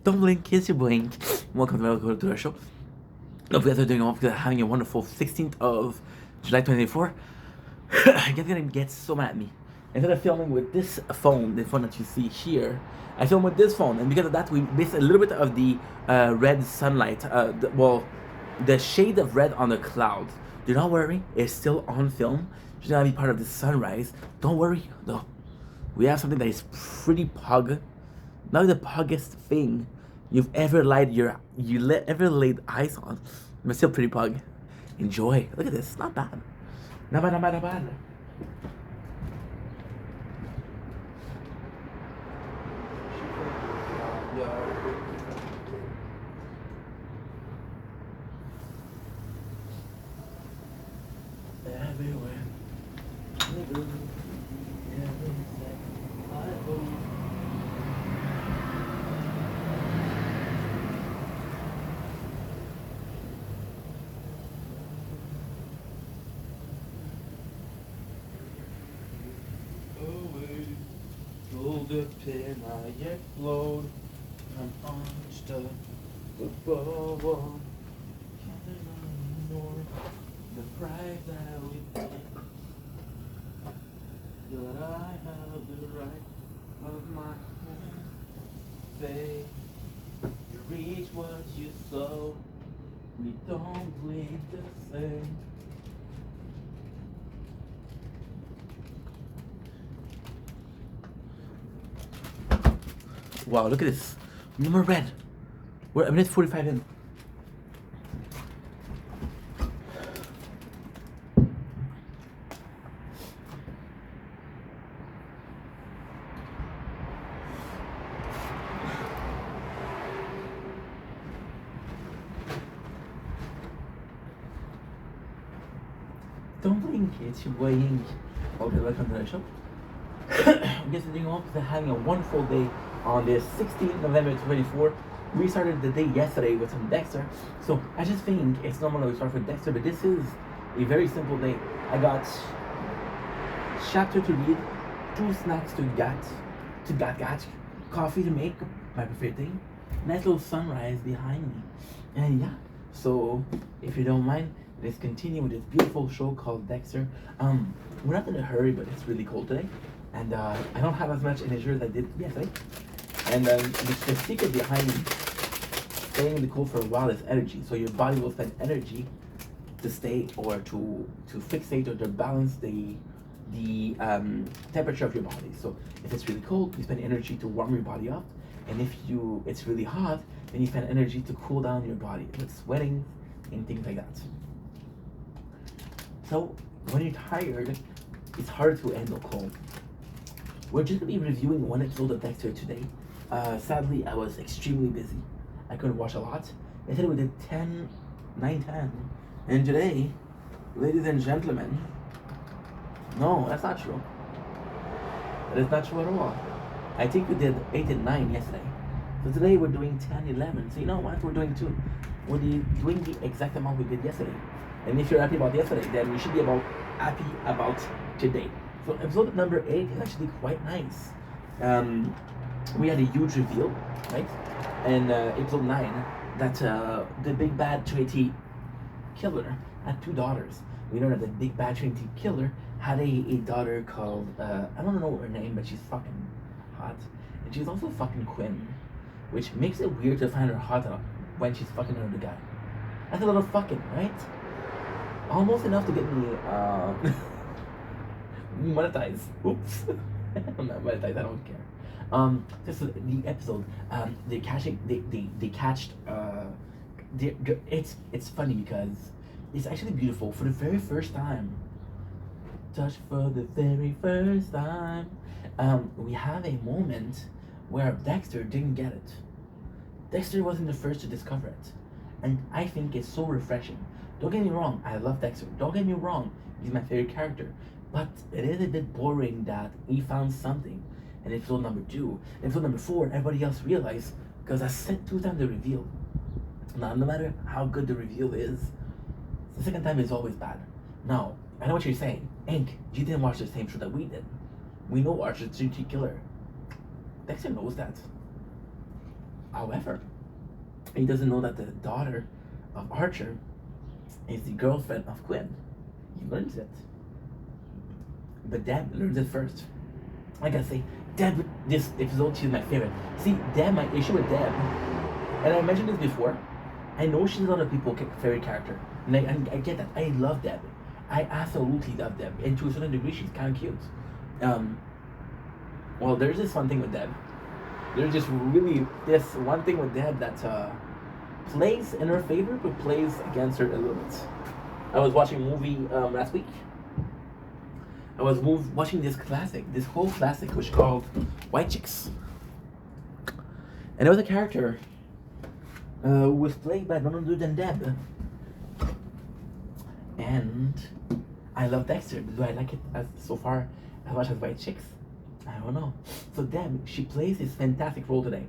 Don't blink, kiss your blink. Welcome to our show. Hope you guys are doing well. Having a wonderful 16th of July 2024. You guys are gonna get so mad at me. Instead of filming with this phone, the phone that you see here, I film with this phone, and because of that, we missed a little bit of the red sunlight. The shade of red on the clouds. Do not worry, it's still on film. It's gonna be part of the sunrise. Don't worry, though. We have something that is pretty pug. Not the puggest thing you've ever ever laid eyes on, but still pretty pug. Enjoy. Look at this. Not bad. Not bad. Not bad. Not bad. Everywhere. The pin I explode. I'm on stuff above. Can't ignore the price that we pay. But I have the right of my hand. Say, you reach what you sow. We don't bleed the same. Wow, look at this. Number red. We're a minute 45 in. Don't blink, it's your boy Ink. Okay, welcome to the show. I'm just doing all because having a wonderful day on this 16th November 2024. We started the day yesterday with some Dexter, so I just think it's normal that we start with Dexter, but this is a very simple day. I got chapter to read, 2 snacks to get, coffee to make, my favorite thing, nice little sunrise behind me, and yeah. So if you don't mind, let's continue with this beautiful show called Dexter. We're not in a hurry, but it's really cold today. And I don't have as much energy as I did yesterday. And the secret behind staying in the cold for a while is energy. So your body will spend energy to stay or to fixate or to balance the temperature of your body. So if it's really cold, you spend energy to warm your body up. And if it's really hot, then you spend energy to cool down your body with sweating and things like that. So when you're tired, it's hard to handle cold. We're just going to be reviewing one episode of Dexter today. Sadly, I was extremely busy. I couldn't watch a lot. Yesterday we did 9, 10. And today, ladies and gentlemen, no, that's not true. That is not true at all. I think we did 8 and 9 yesterday. So today we're doing 10, 11. So you know what? We're doing 2. We're doing the exact amount we did yesterday. And if you're happy about yesterday, then you should be happy about today. So episode number 8 is actually quite nice. We had a huge reveal, right? And episode 9, that the big bad Trinity killer had 2 daughters. We know that the big bad Trinity killer had a daughter called, I don't know her name, but she's fucking hot. And she's also fucking Quinn, which makes it weird to find her hot when she's fucking another guy. That's a little fucking, right? Almost enough to get me monetized. Oops. I'm not monetized, I don't care. This is the episode. It's funny because it's actually beautiful. For the very first time, for the very first time, we have a moment where Dexter didn't get it. Dexter wasn't the first to discover it, and I think it's so refreshing. Don't get me wrong, I love Dexter. Don't get me wrong, he's my favorite character. But it is a bit boring that he found something in episode number 2. In episode number 4, everybody else realized, because I said 2 times the reveal. Now, no matter how good the reveal is, the second time is always bad. Now, I know what you're saying. Ink, you didn't watch the same show that we did. We know Archer's Trinity Killer. Dexter knows that. However, he doesn't know that the daughter of Archer is the girlfriend of Quinn. He learns it. But Deb learns it first. Like I say, Deb, this episode, she's my favorite. See, Deb, my issue with Deb, and I mentioned this before, I know she's not a people favorite character. And I get that. I love Deb. I absolutely love Deb. And to a certain degree, she's kind of cute. Well, there's this one thing with Deb. There's just really this one thing with Deb that plays in her favor, but plays against her a little bit. I was watching a movie last week. I was watching this whole classic, which called White Chicks. And there was a character who was played by none other than Deb. And I love Dexter. Do I like it so far as much as White Chicks? I don't know. So Deb, she plays this fantastic role today.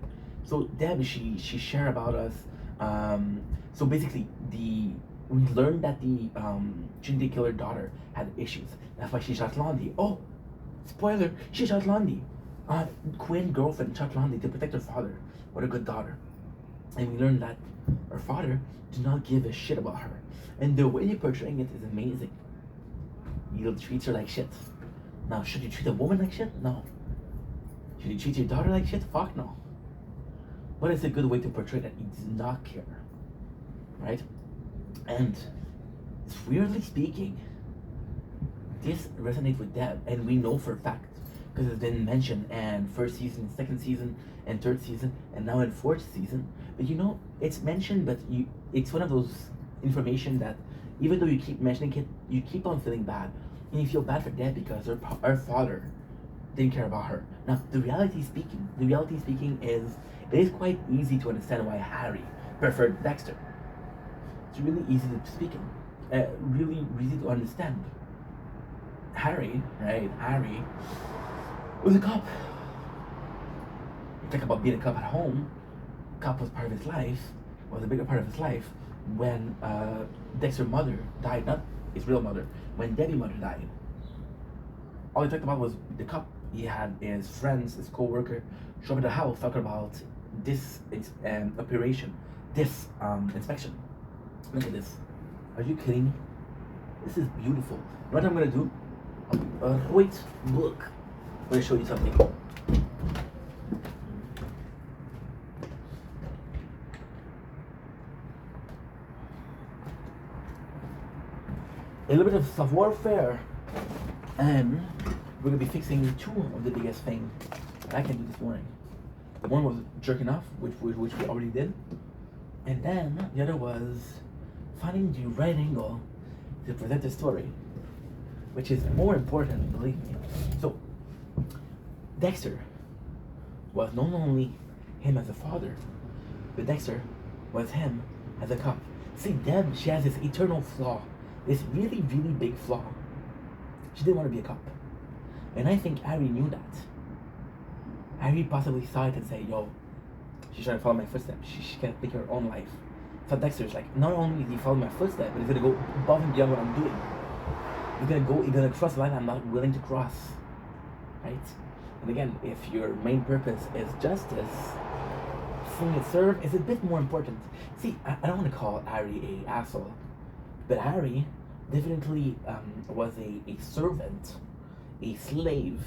So Deb, she shared about us. So basically, we learned that the Trinity Killer daughter had issues. That's why she shot Lundy. Oh, spoiler! She shot Lundy. Quinn girlfriend shot Lundy to protect her father. What a good daughter. And we learned that her father did not give a shit about her. And the way they're portraying it is amazing. He treats her like shit. Now, should you treat a woman like shit? No. Should you treat your daughter like shit? Fuck no. But it's a good way to portray that he does not care. Right? And weirdly speaking, this resonates with Deb, and we know for a fact because it's been mentioned in first season, second season, and third season, and now in fourth season. But it's mentioned, but it's one of those information that even though you keep mentioning it, you keep on feeling bad, and you feel bad for Deb because her father didn't care about her. Now, the reality speaking is it is quite easy to understand why Harry preferred Dexter. It's really easy to speak in. Really easy to understand. Harry was a cop. You talk about being a cop at home. Cop was part of his life, was a bigger part of his life when Dexter's mother died, not his real mother, when Debbie's mother died. All he talked about was the cop. He had his friends, his co-worker, show up at the house talking about this operation, this inspection. Look at this. Are you kidding me? This is beautiful. What I'm gonna do? Wait, look. I'm gonna show you something. A little bit of savoir-faire, and we're gonna be fixing two of the biggest things that I can do this morning. The one was jerking off, which we already did, and then the other was finding the right angle to present the story, which is more important, believe me. So, Dexter was not only him as a father, but Dexter was him as a cop. See, Deb, she has this eternal flaw, this really, really big flaw. She didn't want to be a cop. And I think Harry knew that. Harry possibly saw it and said, yo, she's trying to follow my footsteps. She can't pick her own life. So Dexter's like, not only is he following my footsteps, but he's gonna go above and beyond what I'm doing. He's gonna cross the line I'm not willing to cross. Right? And again, if your main purpose is justice, seeing it serve is a bit more important. See, I don't want to call Harry a asshole, but Harry definitely was a servant, a slave,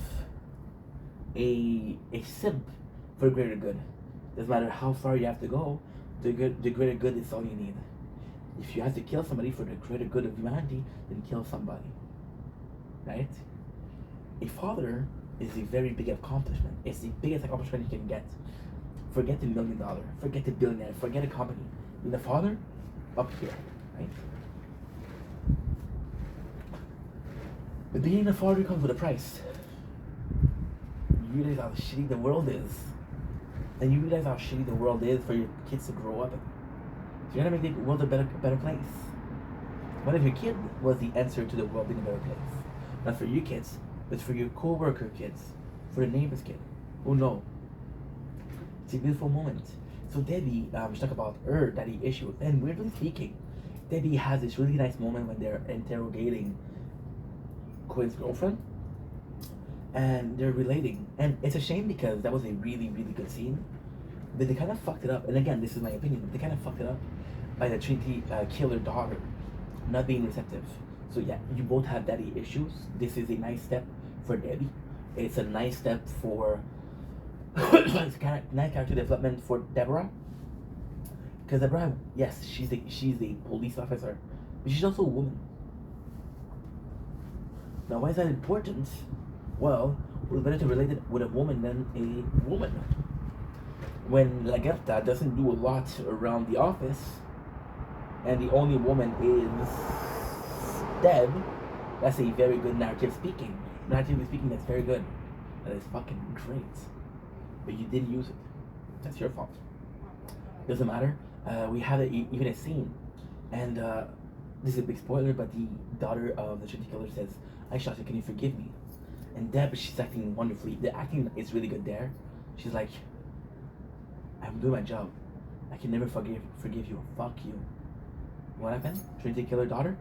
a simp for greater good. Doesn't matter how far you have to go, the greater good is all you need. If you have to kill somebody for the greater good of humanity, then kill somebody. Right? A father is a very big accomplishment. It's the biggest accomplishment you can get. Forget the $1 million, forget the billionaire, forget a company. Being a father, up here, right? But being a father comes with a price. You realize how shitty the world is. And you realize how shitty the world is for your kids to grow up in. So you gotta make the world a better place. What if your kid was the answer to the world being a better place? Not for your kids, but for your co-worker kids, for the neighbor's kid. Oh no. It's a beautiful moment. So Debbie, she talked about her daddy issue, and weirdly speaking, Debbie has this really nice moment when they're interrogating Quinn's girlfriend, and they're relating. And it's a shame because that was a really, really good scene. But they kind of fucked it up. And again, this is my opinion. They kind of fucked it up by the Trinity killer daughter not being receptive. So yeah, you both have daddy issues. This is a nice step for Debbie. It's a nice step for it's kind of nice character development for Deborah. Because Deborah, yes, she's a police officer, but she's also a woman. Now, why is that important? Well, it's better to relate it with a woman than a woman. When Lagerta doesn't do a lot around the office, and the only woman is Deb, that's a very good narrative speaking. Narratively speaking, that's very good. That is fucking great. But you didn't use it. That's your fault. Doesn't matter. We have even a scene, and this is a big spoiler, but the daughter of the Trinity killer says, "I shot you. Can you forgive me?" And Deb, she's acting wonderfully. The acting is really good there. She's like, "I'm doing my job. I can never forgive you. Fuck you." What happened? Trinity killer daughter?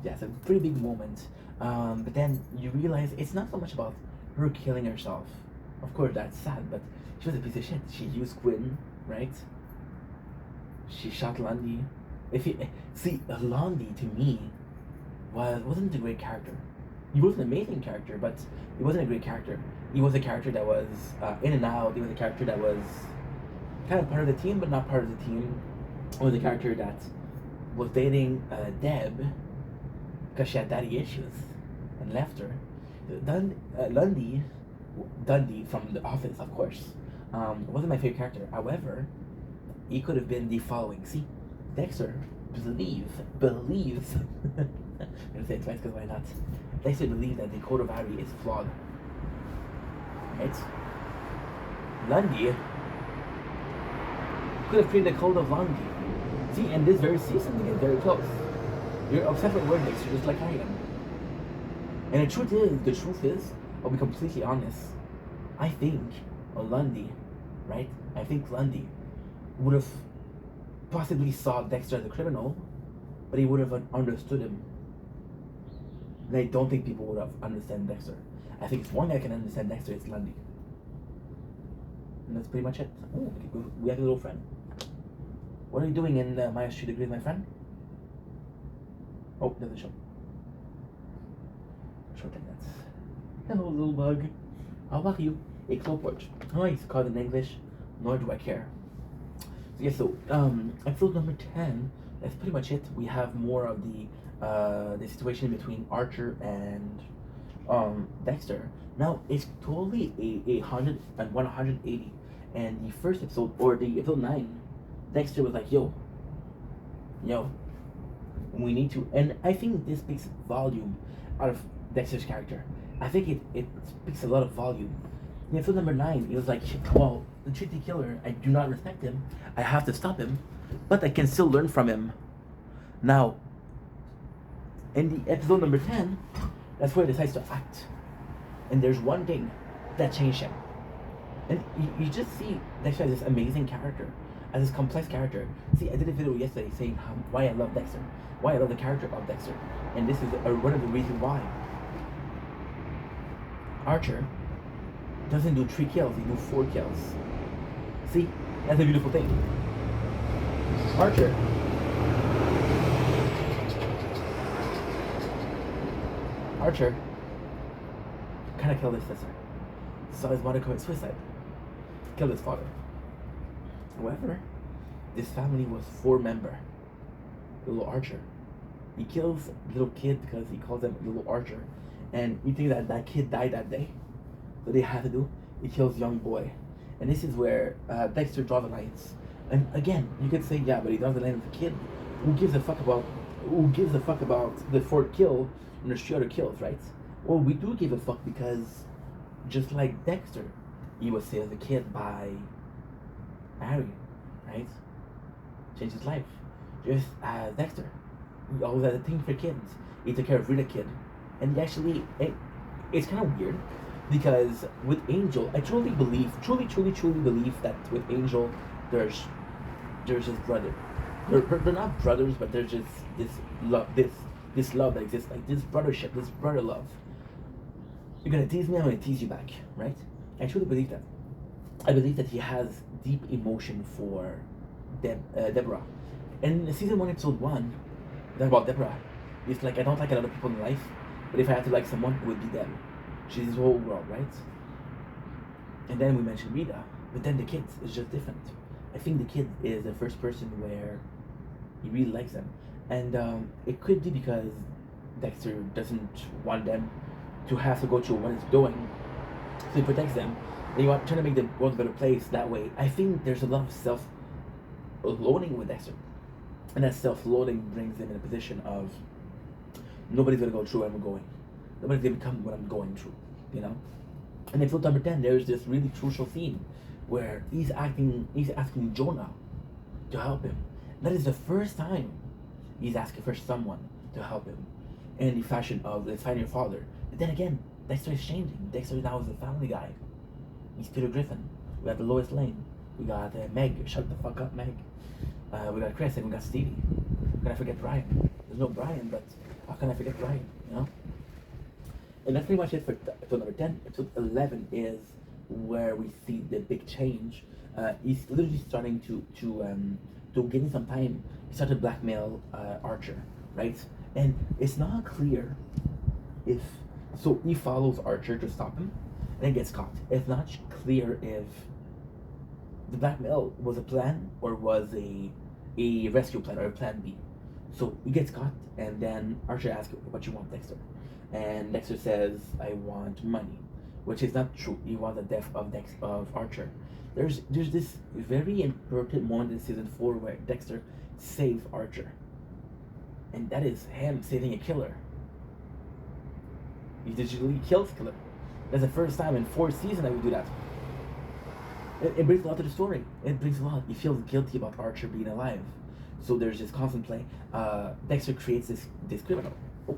Yeah, it's a pretty big moment. But then you realize it's not so much about her killing herself. Of course, that's sad, but she was a piece of shit. She used Quinn, right? She shot Lundy. If you see, Lundy to me wasn't a great character. He was an amazing character, but he wasn't a great character. He was a character that was in and out. He was a character that was kind of part of the team, but not part of the team. He was a character that was dating Deb because she had daddy issues and left her. Dundee from The Office, of course, wasn't my favorite character. However, he could have been the following. See, Dexter believes. I'm gonna say it twice because why not? Dexter believes that the code of Harry is flawed. Right? Lundy could have created the code of Lundy. See, and this very season they get very close. You're obsessed with word Dexter, just like I am. And the truth is, I'll be completely honest. I think Lundy, right? I think Lundy would have possibly saw Dexter as a criminal, but he would have understood him. And I don't think people would have understood Dexter. I think it's one guy can understand Dexter, it's Lundy. And that's pretty much it. Oh, we have a little friend. What are you doing in my street degree, my friend? Oh, there's a show. Short like that. Hello, little bug. How about you? A clockwork. Oh, it's called in English, nor do I care. So, yeah, so, episode number 10, that's pretty much it. We have more of the situation between Archer and Dexter. Now, it's totally a 100 and 180. And the first episode, or the episode 9, Dexter was like, yo, we need to, and I think this speaks volume out of Dexter's character. I think it speaks a lot of volume. In episode number 9, it was like, well, the Trinity killer, I do not respect him. I have to stop him, but I can still learn from him. Now, in the episode number 10, that's where he decides to act. And there's one thing that changed him. And you just see Dexter as this amazing character, as this complex character. See, I did a video yesterday saying why I love Dexter, why I love the character of Dexter. And this is one of the reasons why. Archer doesn't do 3 kills, he do 4 kills. See, that's a beautiful thing. Archer kind of killed his sister. Saw his mother commit suicide. Killed his father. However, this family was 4-member. Little Archer. He kills little kid because he calls him Little Archer. And you think that kid died that day? So they have to do? He kills young boy. And this is where Dexter draws the lines. And again, you could say, yeah, but he draws the line with the kid. Who gives a fuck about the 4th kill and there's 3 other kills, right? Well, we do give a fuck because just like Dexter, he was saved as a kid by Harry, right? Changed his life. Just as Dexter, he always had a thing for kids. He took care of Rita kid. And he actually, it's kind of weird because with Angel, I truly believe that with Angel, there's just brother. They're not brothers, but there's just this love that exists, like this brothership, this brother love. You're gonna tease me, I'm gonna tease you back, right? I truly believe that. I believe that he has deep emotion for Deborah. In season 1, episode 1, that about Deborah, it's like I don't like a lot of people in life, but if I had to like someone, it would be them. She's his whole world, right? And then we mentioned Rita, but then the kid is just different. I think the kid is the first person where he really likes them, and it could be because Dexter doesn't want them to have to go through what it's doing, so he protects them. And you want trying to make the world a better place that way. I think there's a lot of self-loathing with Dexter, and that self-loathing brings him in a position of nobody's gonna go through what I'm going. Nobody's gonna become what I'm going through, you know. And in episode number 10, there's this really crucial scene where he's asking Jonah to help him. That is the first time he's asking for someone to help him in the fashion of let's find your father. But then again, Dexter is changing. Dexter now is a family guy. He's Peter Griffin. We got the Lois Lane. We got Meg. Shut the fuck up, Meg. We got Chris and we got Stevie. How can I forget Brian? There's no Brian, but how can I forget Brian? You know. And that's pretty much it for episode number 10. Episode 11 is where we see the big change. He's literally starting to gain some time. He started to blackmail Archer, right? And it's not clear if so he follows Archer to stop him, and then gets caught. It's not clear if the blackmail was a plan or was a rescue plan or a plan B. So he gets caught, and then Archer asks, "What you want, Dexter?" And Dexter says, "I want money," which is not true. He wants the death of Archer. There's this very important moment in season 4 where Dexter saves Archer, and that is him saving a killer. He digitally kills killer. That's the first time in 4 seasons that we do that. It brings a lot to the story. It brings a lot. He feels guilty about Archer being alive. So there's this constant play. Dexter creates this criminal. Oh.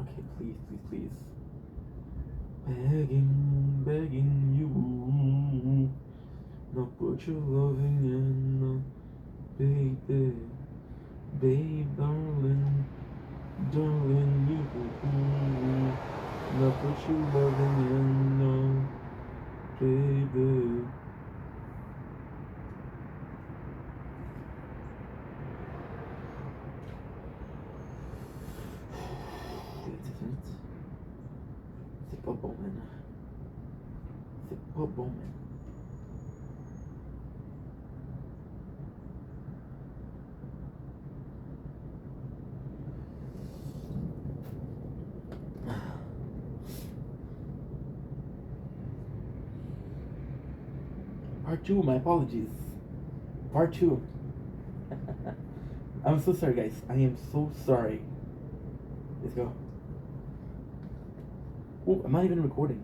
Okay, please, please, please. Begging you. No put your loving in, baby, darling, you. No put your loving in, baby. C'est pas bon, man. C'est pas bon, man. Part 2, my apologies. Part 2. I'm so sorry, guys. I am so sorry. Let's go. Oh, I'm not even recording.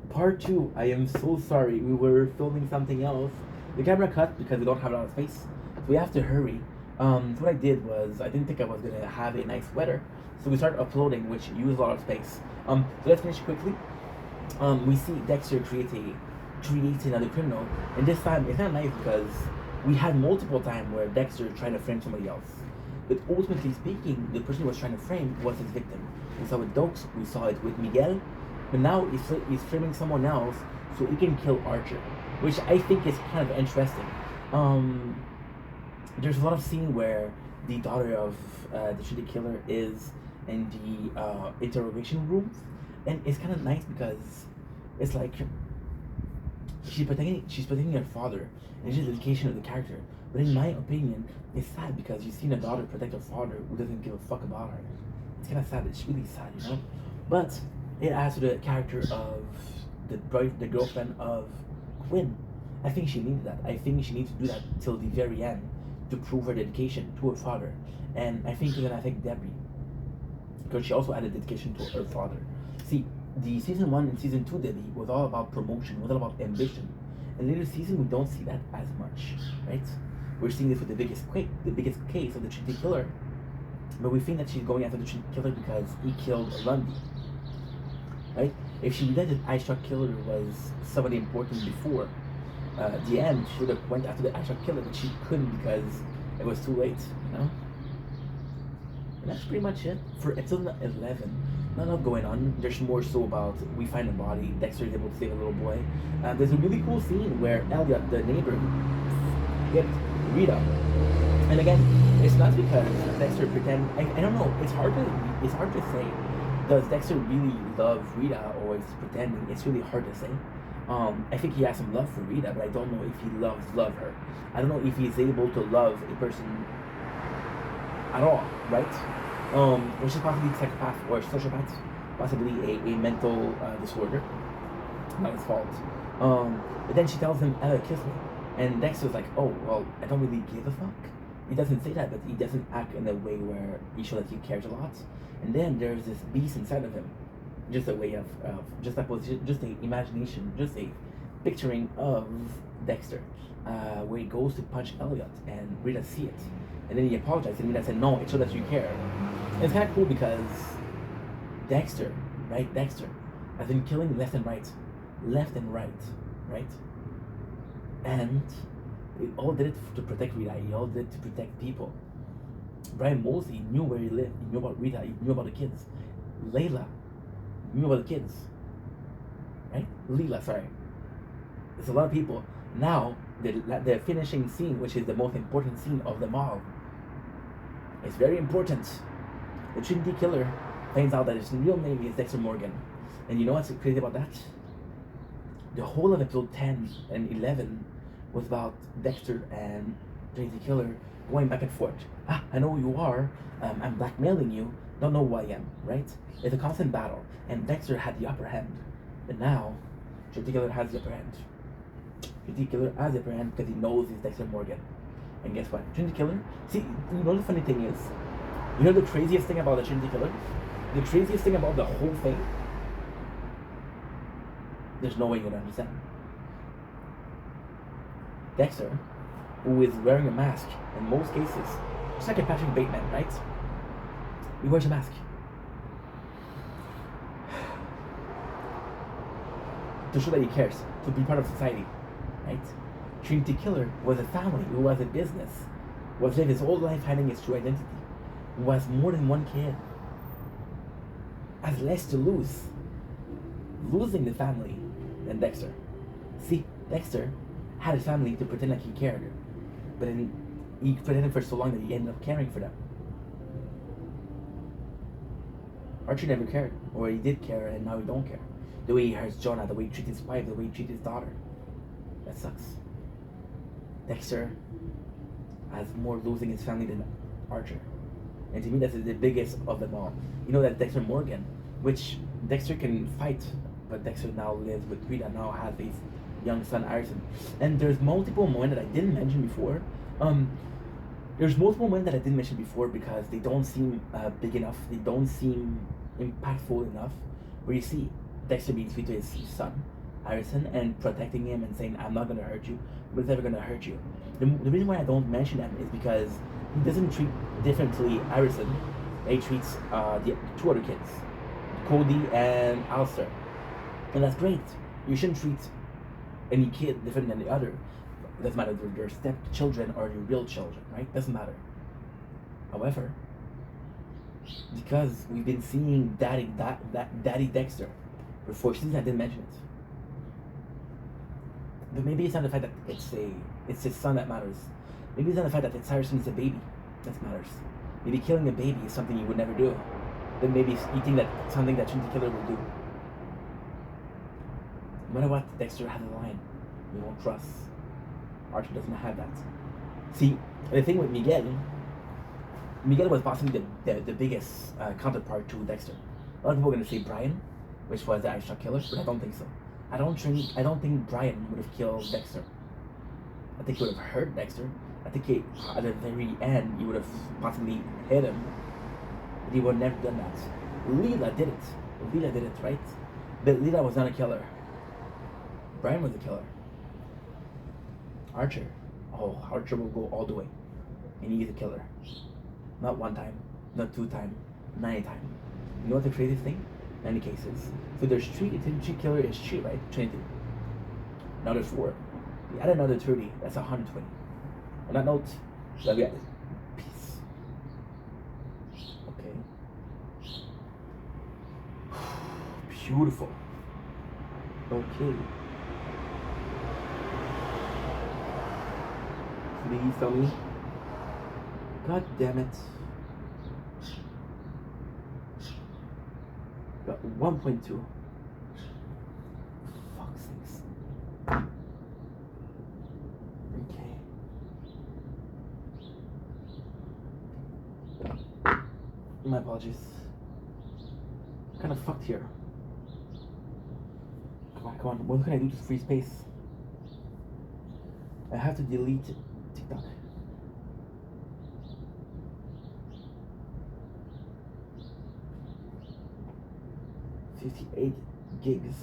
Part 2. I am so sorry. We were filming something else. The camera cut because we don't have a lot of space. So we have to hurry. So what I did was, I didn't think I was going to have a nice weather. So we started uploading, which used a lot of space. So let's finish quickly. We see Dexter create another criminal. And this time, it's not nice because we had multiple times where Dexter tried to frame somebody else. But ultimately speaking, the person he was trying to frame was his victim. We saw it with Dokes, we saw it with Miguel, but now he's framing someone else so he can kill Archer, which I think is kind of interesting. There's a lot of scene where the daughter of the shitty killer is in the interrogation rooms, and it's kind of nice because it's like she's protecting her father, and it's just the dedication of the character. But in my opinion, it's sad because you've seen a daughter protect her father who doesn't give a fuck about her. It's kind of sad. It's really sad, you know. But it adds to the character of the girlfriend of Quinn. I think she needed that. I think she needs to do that till the very end to prove her dedication to her father. And I think it's gonna affect Debbie because she also added dedication to her father. See, the season 1 and season 2 Debbie was all about promotion, was all about ambition. In later season, we don't see that as much, right? We're seeing this with the biggest case of the Trinity killer, but we think that she's going after the Trinity killer because he killed Lundy. right? If she realized that eye shot killer was somebody important before the end, she would have went after the eye shot killer, but she couldn't because it was too late, you know? And that's pretty much it for episode 11. Not a lot going on. There's more so about we find a body. Dexter is able to save a little boy. There's a really cool scene where Elliot, the neighbor, hit Rita. And again, it's not because Dexter pretend. I don't know. It's hard to say. Does Dexter really love Rita or is he pretending? It's really hard to say. I think he has some love for Rita, but I don't know if he love her. I don't know if he's able to love a person at all, right? Which is possibly psychopath or sociopath, possibly a mental disorder. Not his fault. But then she tells him, kiss me. And Dexter's like, oh, well, I don't really give a fuck. He doesn't say that, but he doesn't act in a way where he shows that he cares a lot. And then there's this beast inside of him. Just a way of just a imagination, just a picturing of Dexter, where he goes to punch Elliot and Rita see it. And then he apologized and Rita said, no, it shows that you care. And it's kind of cool because Dexter, right? Dexter has been killing left and right, right? And he all did it to protect Rita. He all did it to protect people. Brian Mosley knew where he lived. He knew about Rita. He knew about the kids. Layla knew about the kids. Right? Leela, sorry. There's a lot of people. Now, the finishing scene, which is the most important scene of them all, is very important. The Trinity Killer finds out that his real name is Dexter Morgan. And you know what's crazy about that? The whole of episode 10 and 11 was about Dexter and Trinity Killer going back and forth. I know who you are. I'm blackmailing you. Don't know who I am, right? It's a constant battle. And Dexter had the upper hand. But now, Trinity Killer has the upper hand. Trinity Killer has the upper hand because he knows he's Dexter Morgan. And guess what? Trinity Killer? See, you know the funny thing is, you know the craziest thing about the Trinity Killer? The craziest thing about the whole thing? There's no way you're gonna understand. Dexter, who is wearing a mask in most cases, just like a Patrick Bateman, right? He wears a mask. To show that he cares, to be part of society, right? Trinity Killer was a family who was a business, was living his whole life hiding his true identity, who has more than one kid, has less to lose, losing the family than Dexter. See, Dexter had a family to pretend like he cared, but then he pretended for so long that he ended up caring for them. Archie never cared, or he did care and now he don't care. The way he hurts Jonah, the way he treats his wife, the way he treats his daughter. That sucks. Dexter has more losing his family than Archer. And to me, that's the biggest of them all. You know that Dexter Morgan, which Dexter can fight, but Dexter now lives with Rita, now has a young son, Harrison. And there's multiple moments that I didn't mention before. There's multiple moments that I didn't mention before because they don't seem big enough. They don't seem impactful enough. Where you see Dexter being sweet to his son, Harrison, and protecting him and saying, I'm not going to hurt you, but it's never going to hurt you. The reason why I don't mention them is because he doesn't treat differently Harrison. He treats the two other kids, Cody and Alistair. And that's great. You shouldn't treat any kid different than the other. It doesn't matter if they're stepchildren or your real children, right? Doesn't matter. However, because we've been seeing Daddy Dexter for 4 seasons, I didn't mention it. But maybe it's not the fact that it's his son that matters. Maybe it's not the fact that Harrison is a baby that matters. Maybe killing a baby is something you would never do. Then maybe you think that something that Trinity Killer will do. No matter what, Dexter has a line. You won't trust. Archer doesn't have that. See, the thing with Miguel was possibly the biggest counterpart to Dexter. A lot of people are going to say Brian, which was the Irish Truck Killer, but I don't think so. I don't think Brian would have killed Dexter. I think he would have hurt Dexter. I think at the very end, he would have possibly hit him. But he would have never done that. Leela did it, right? But Leela was not a killer. Brian was a killer. Archer will go all the way. And he's a killer. Not 1 time, not 2 times, 9 times. You know what the craziest thing? In any cases. So there's 3 attention killer is 3, right? 20. Now there's 4. We add another 30, that's 120. On that note, love you guys. Peace. Okay. Beautiful. Okay. Please tell me. God damn it. Got 1.2. Fuck sakes. Okay. My apologies. Kind of fucked here. Come on, come on. What can I do to free space? I have to delete TikTok. $58 gigs.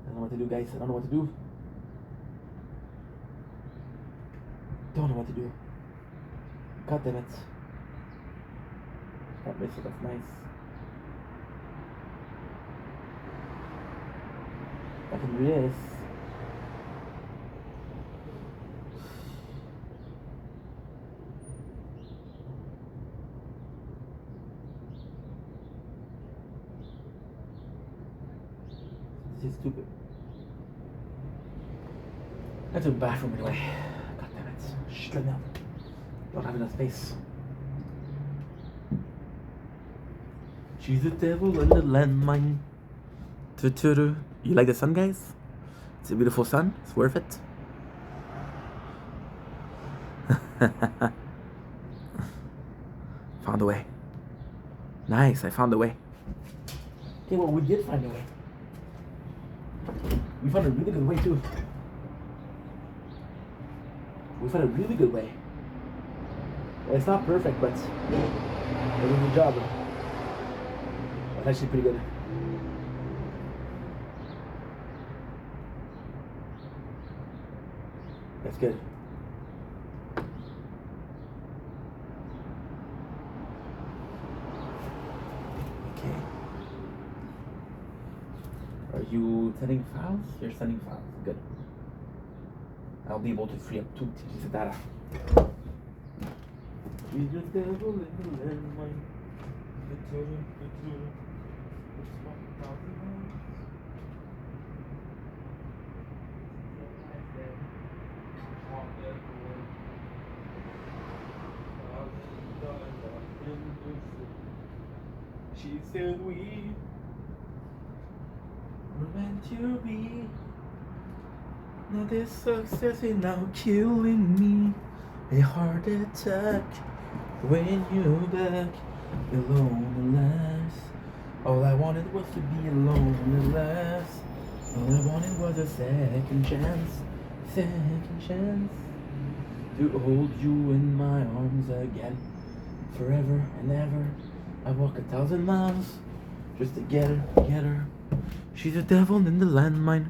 I don't know what to do, guys. I don't know what to do. Don't know what to do. God damn it. Can't miss it, that's nice. I can do this. This is stupid. I have to the bathroom anyway. God damn it. Shit, let me out. Don't have enough space. She's the devil in the landmine. You like the sun, guys? It's a beautiful sun. It's worth it. Found a way. Nice, I found a way. Okay, well, we did find a way. We found a really good way, too. We found a really good way. It's not perfect, but it was a good job. It's actually pretty good. That's good. Okay. Are you sending files? You're sending files. Good. I'll be able to free up 2 TBs of data. She's the devil in the landmine. She said we were meant to be. Now this success is now killing me. A heart attack when you're back alone at last. All I wanted was to be alone at last. All I wanted was a second chance to hold you in my arms again. Forever and ever, I walk 1,000 miles just to get her. She's a devil in the landmine.